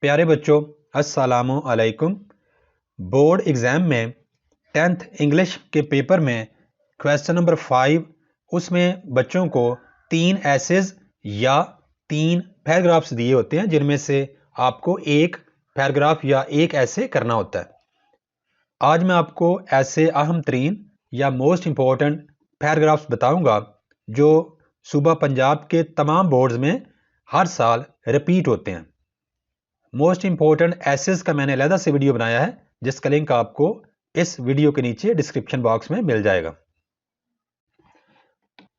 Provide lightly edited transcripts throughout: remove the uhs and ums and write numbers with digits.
پیارے بچوں السلام علیکم۔ بورڈ ایگزام میں 10th انگلش کے پیپر میں کویسچن نمبر 5 اس میں بچوں کو 3 ایسیز یا 3 پیراگرافس دیے ہوتے ہیں جن میں سے آپ کو ایک پیراگراف یا ایک ایسے کرنا ہوتا ہے۔ آج میں آپ کو ایسے اہم ترین یا موسٹ امپورٹنٹ پیراگرافس بتاؤں گا جو صوبہ پنجاب کے تمام بورڈز میں ہر سال ریپیٹ ہوتے ہیں۔ موسٹ امپورٹنٹ ایسیز کا میں نے علیحدہ سے ویڈیو بنایا ہے جس کا لنک آپ کو اس ویڈیو کے نیچے ڈسکرپشن باکس میں مل جائے گا۔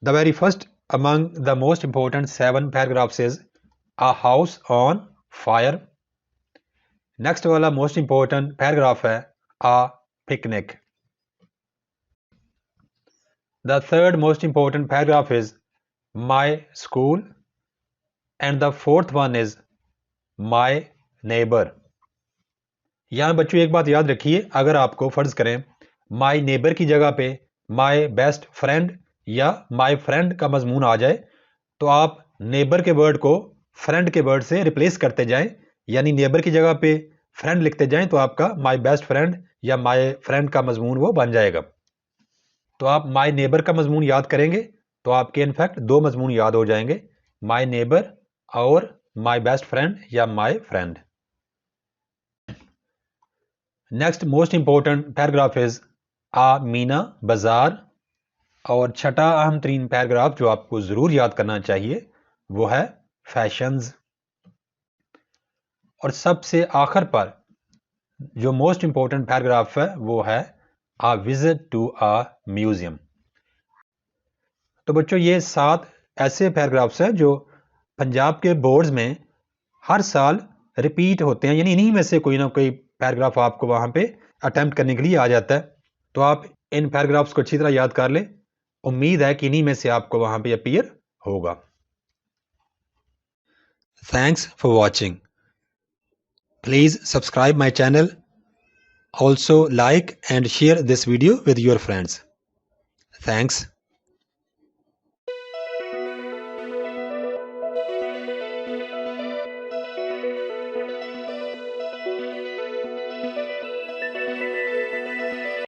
The very first among the most important 7 paragraphs is A house on fire. Next والا موسٹ امپورٹنٹ پیراگراف ہے A picnic. The third most important paragraph is My school. And the fourth one is My neighbor. یہاں بچوں ایک بات یاد رکھیے، اگر آپ کو فرض کریں مائی نیبر کی جگہ پہ مائی بیسٹ فرینڈ یا مائی فرینڈ کا مضمون آ جائے تو آپ نیبر کے ورڈ کو فرینڈ کے ورڈ سے ریپلیس کرتے جائیں، یعنی نیبر کی جگہ پہ فرینڈ لکھتے جائیں تو آپ کا مائی بیسٹ فرینڈ یا مائی فرینڈ کا مضمون وہ بن جائے گا۔ تو آپ مائی نیبر کا مضمون یاد کریں گے تو آپ کے انفیکٹ 2 مضمون یاد ہو جائیں گے، مائی نیبر اور مائی بیسٹ فرینڈ یا my friend. Next most important paragraph is a Meena Bazaar, اور چھٹا اہم ترین پیراگراف جو آپ کو ضرور یاد کرنا چاہیے وہ ہے فیشنز۔ اور سب سے آخر پر جو موسٹ امپورٹنٹ پیراگراف ہے وہ ہے آ وزٹ ٹو آ میوزیم۔ تو بچوں یہ 7 ایسے پیراگرافس ہیں جو پنجاب کے بورڈز میں ہر سال ریپیٹ ہوتے ہیں، یعنی انہی میں سے کوئی نہ کوئی پیراگراف آپ کو وہاں پہ اٹیمپٹ کرنے کے لیے آ جاتا ہے۔ تو آپ ان پیراگرافس کو اچھی طرح یاد کر لیں، امید ہے کہ انہی میں سے آپ کو وہاں پہ اپیئر ہوگا۔ Thanks for watching. Please subscribe my channel, also like and share this video with your friends. Thanks.